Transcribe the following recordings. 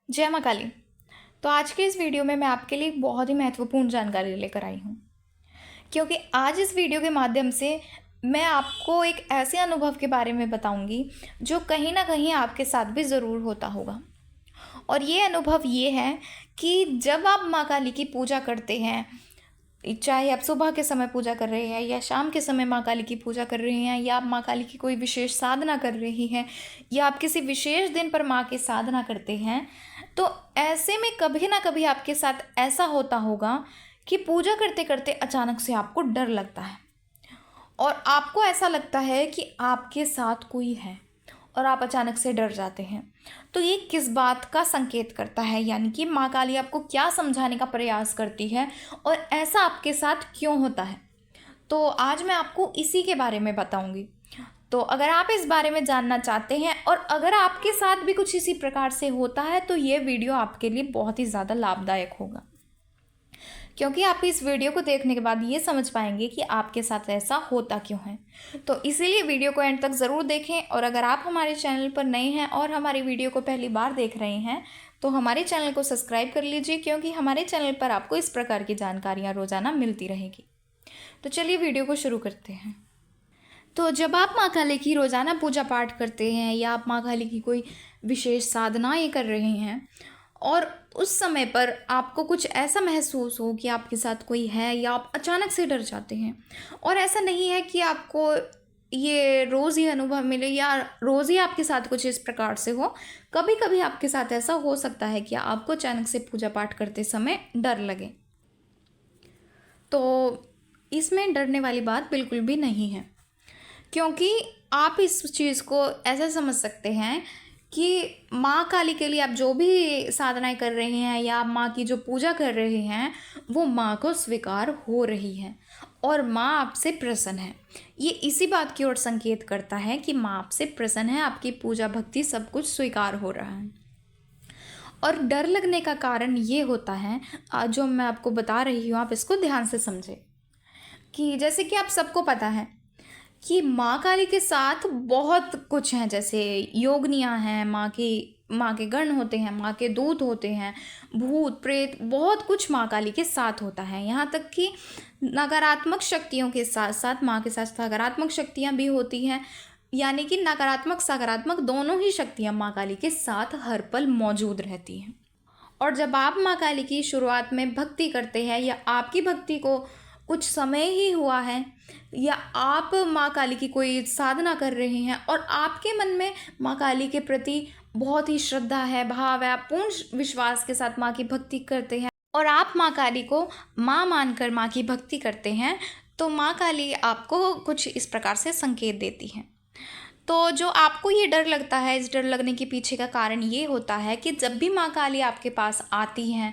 जय माँ काली। तो आज के इस वीडियो में मैं आपके लिए एक बहुत ही महत्वपूर्ण जानकारी लेकर आई हूँ, क्योंकि आज इस वीडियो के माध्यम से मैं आपको एक ऐसे अनुभव के बारे में बताऊंगी जो कहीं ना कहीं आपके साथ भी ज़रूर होता होगा। और ये अनुभव ये है कि जब आप माँ काली की पूजा करते हैं, चाहे आप सुबह के समय पूजा कर रहे हैं या शाम के समय माँ काली की पूजा कर रहे हैं, या आप माँ काली की कोई विशेष साधना कर रही हैं, या आप किसी विशेष दिन पर माँ की साधना करते हैं, तो ऐसे में कभी ना कभी आपके साथ ऐसा होता होगा कि पूजा करते करते अचानक से आपको डर लगता है और आपको ऐसा लगता है कि आपके साथ कोई है और आप अचानक से डर जाते हैं। तो ये किस बात का संकेत करता है, यानी कि माँ काली आपको क्या समझाने का प्रयास करती है और ऐसा आपके साथ क्यों होता है। तो आज मैं आपको इसी के बारे में बताऊंगी। तो अगर आप इस बारे में जानना चाहते हैं और अगर आपके साथ भी कुछ इसी प्रकार से होता है तो ये वीडियो आपके लिए बहुत ही ज़्यादा लाभदायक होगा, क्योंकि आप इस वीडियो को देखने के बाद ये समझ पाएंगे कि आपके साथ ऐसा होता क्यों है। तो इसीलिए वीडियो को एंड तक ज़रूर देखें। और अगर आप हमारे चैनल पर नए हैं और हमारी वीडियो को पहली बार देख रहे हैं तो हमारे चैनल को सब्सक्राइब कर लीजिए, क्योंकि हमारे चैनल पर आपको इस प्रकार की जानकारियाँ रोज़ाना मिलती रहेगी। तो चलिए वीडियो को शुरू करते हैं। तो जब आप माँ काली की रोज़ाना पूजा पाठ करते हैं या आप माँ काली की कोई विशेष साधनाएँ कर रहे हैं और उस समय पर आपको कुछ ऐसा महसूस हो कि आपके साथ कोई है या आप अचानक से डर जाते हैं, और ऐसा नहीं है कि आपको ये रोज़ ही अनुभव मिले या रोज़ ही आपके साथ कुछ इस प्रकार से हो, कभी कभी आपके साथ ऐसा हो सकता है कि आपको अचानक से पूजा पाठ करते समय डर लगे। तो इसमें डरने वाली बात बिल्कुल भी नहीं है, क्योंकि आप इस चीज़ को ऐसा समझ सकते हैं कि माँ काली के लिए आप जो भी साधनाएं कर रहे हैं या आप माँ की जो पूजा कर रहे हैं वो माँ को स्वीकार हो रही है और माँ आपसे प्रसन्न है। ये इसी बात की ओर संकेत करता है कि माँ आपसे प्रसन्न है, आपकी पूजा भक्ति सब कुछ स्वीकार हो रहा है। और डर लगने का कारण ये होता है, जो मैं आपको बता रही हूँ आप इसको ध्यान से समझें, कि जैसे कि आप सबको पता है कि माँ काली के साथ बहुत कुछ हैं, जैसे योगनियाँ हैं, माँ के गण होते हैं, माँ के दूत होते हैं, भूत प्रेत, बहुत कुछ माँ काली के साथ होता है। यहाँ तक कि नकारात्मक शक्तियों के साथ साथ माँ के साथ सकारात्मक शक्तियाँ भी होती हैं, यानी कि नकारात्मक सकारात्मक दोनों ही शक्तियाँ माँ काली के साथ हर पल मौजूद रहती हैं। और जब आप माँ काली की शुरुआत में भक्ति करते हैं या आपकी भक्ति को कुछ समय ही हुआ है या आप माँ काली की कोई साधना कर रहे हैं और आपके मन में माँ काली के प्रति बहुत ही श्रद्धा है, भाव है, आप पूर्ण विश्वास के साथ माँ की भक्ति करते हैं और आप माँ काली को माँ मानकर माँ की भक्ति करते हैं, तो माँ काली आपको कुछ इस प्रकार से संकेत देती हैं। तो जो आपको ये डर लगता है, इस डर लगने के पीछे का कारण ये होता है कि जब भी माँ काली आपके पास आती हैं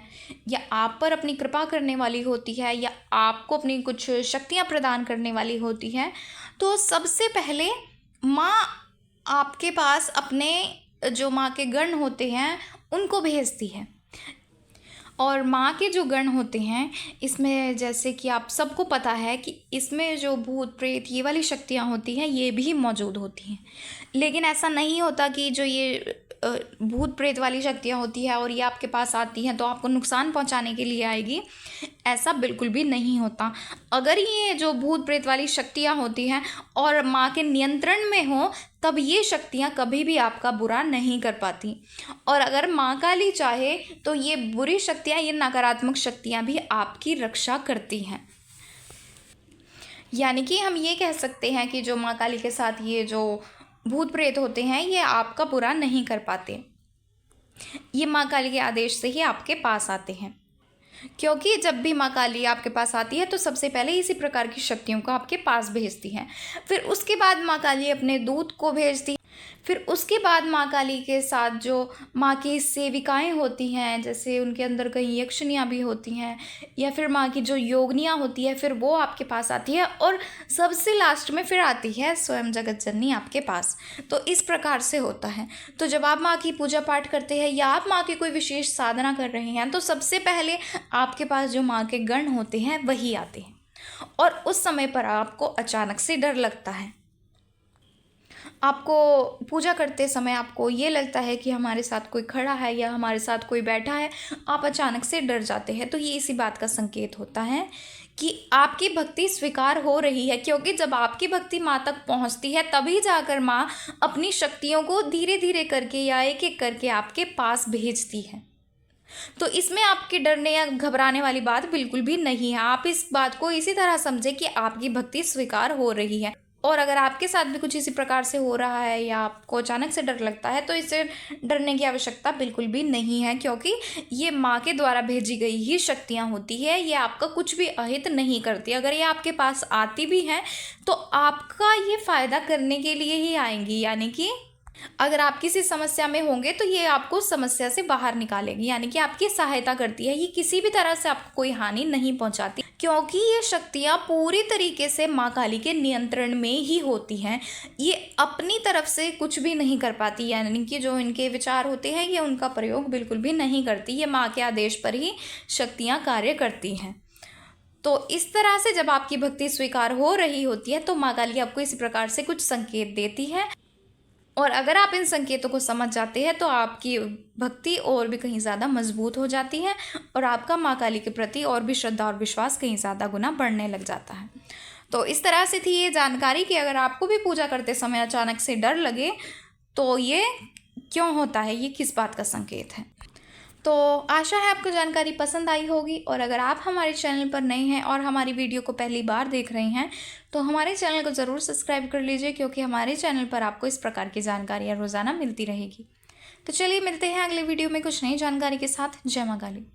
या आप पर अपनी कृपा करने वाली होती है या आपको अपनी कुछ शक्तियाँ प्रदान करने वाली होती हैं, तो सबसे पहले माँ आपके पास अपने जो माँ के गण होते हैं उनको भेजती है। और माँ के जो गण होते हैं इसमें, जैसे कि आप सबको पता है कि इसमें जो भूत प्रेत ये वाली शक्तियाँ होती हैं ये भी मौजूद होती हैं। लेकिन ऐसा नहीं होता कि जो ये भूत प्रेत वाली शक्तियाँ होती है और ये आपके पास आती हैं तो आपको नुकसान पहुंचाने के लिए आएगी, ऐसा बिल्कुल भी नहीं होता। अगर ये जो भूत प्रेत वाली शक्तियाँ होती हैं और माँ के नियंत्रण में हो तब ये शक्तियाँ कभी भी आपका बुरा नहीं कर पाती। और अगर माँ काली चाहे तो ये बुरी शक्तियाँ, ये नकारात्मक शक्तियाँ भी आपकी रक्षा करती हैं। यानी कि हम ये कह सकते हैं कि जो माँ काली के साथ ये जो भूत प्रेत होते हैं ये आपका बुरा नहीं कर पाते, ये माँ काली के आदेश से ही आपके पास आते हैं। क्योंकि जब भी माँ काली आपके पास आती है तो सबसे पहले इसी प्रकार की शक्तियों को आपके पास भेजती हैं, फिर उसके बाद माँ काली अपने दूत को भेजती है, फिर उसके बाद माँ काली के साथ जो माँ की सेविकाएं होती हैं, जैसे उनके अंदर कहीं यक्षिणियाँ भी होती हैं या फिर माँ की जो योगनियाँ होती है, फिर वो आपके पास आती है और सबसे लास्ट में फिर आती है स्वयं जगत जननी आपके पास। तो इस प्रकार से होता है। तो जब आप माँ की पूजा पाठ करते हैं या आप माँ की कोई विशेष साधना कर रहे हैं तो सबसे पहले आपके पास जो माँ के गण होते हैं वही आते हैं और उस समय पर आपको अचानक से डर लगता है। आपको पूजा करते समय आपको ये लगता है कि हमारे साथ कोई खड़ा है या हमारे साथ कोई बैठा है, आप अचानक से डर जाते हैं, तो ये इसी बात का संकेत होता है कि आपकी भक्ति स्वीकार हो रही है। क्योंकि जब आपकी भक्ति माँ तक पहुँचती है तभी जाकर माँ अपनी शक्तियों को धीरे धीरे करके या एक एक करके आपके पास भेजती है। तो इसमें आपके डरने या घबराने वाली बात बिल्कुल भी नहीं है। आप इस बात को इसी तरह समझें कि आपकी भक्ति स्वीकार हो रही है। और अगर आपके साथ भी कुछ इसी प्रकार से हो रहा है या आपको अचानक से डर लगता है, तो इससे डरने की आवश्यकता बिल्कुल भी नहीं है, क्योंकि ये माँ के द्वारा भेजी गई ही शक्तियाँ होती है। ये आपका कुछ भी अहित नहीं करती। अगर ये आपके पास आती भी हैं तो आपका ये फ़ायदा करने के लिए ही आएंगी, यानी कि अगर आप किसी समस्या में होंगे तो ये आपको समस्या से बाहर निकालेगी, यानी कि आपकी सहायता करती है। ये किसी भी तरह से आपको कोई हानि नहीं पहुंचाती, क्योंकि ये शक्तियाँ पूरी तरीके से माँ काली के नियंत्रण में ही होती हैं। ये अपनी तरफ से कुछ भी नहीं कर पाती, यानी कि जो इनके विचार होते हैं ये उनका प्रयोग बिल्कुल भी नहीं करती। ये माँ के आदेश पर ही शक्तियाँ कार्य करती हैं। तो इस तरह से जब आपकी भक्ति स्वीकार हो रही होती है तो माँ काली आपको इसी प्रकार से कुछ संकेत देती है। और अगर आप इन संकेतों को समझ जाते हैं तो आपकी भक्ति और भी कहीं ज़्यादा मजबूत हो जाती है और आपका माँ काली के प्रति और भी श्रद्धा और विश्वास कहीं ज़्यादा गुना बढ़ने लग जाता है। तो इस तरह से थी ये जानकारी कि अगर आपको भी पूजा करते समय अचानक से डर लगे तो ये क्यों होता है, ये किस बात का संकेत है। तो आशा है आपको जानकारी पसंद आई होगी। और अगर आप हमारे चैनल पर नए हैं और हमारी वीडियो को पहली बार देख रहे हैं तो हमारे चैनल को ज़रूर सब्सक्राइब कर लीजिए, क्योंकि हमारे चैनल पर आपको इस प्रकार की जानकारियाँ रोज़ाना मिलती रहेगी। तो चलिए मिलते हैं अगले वीडियो में कुछ नई जानकारी के साथ। जय माँ काली।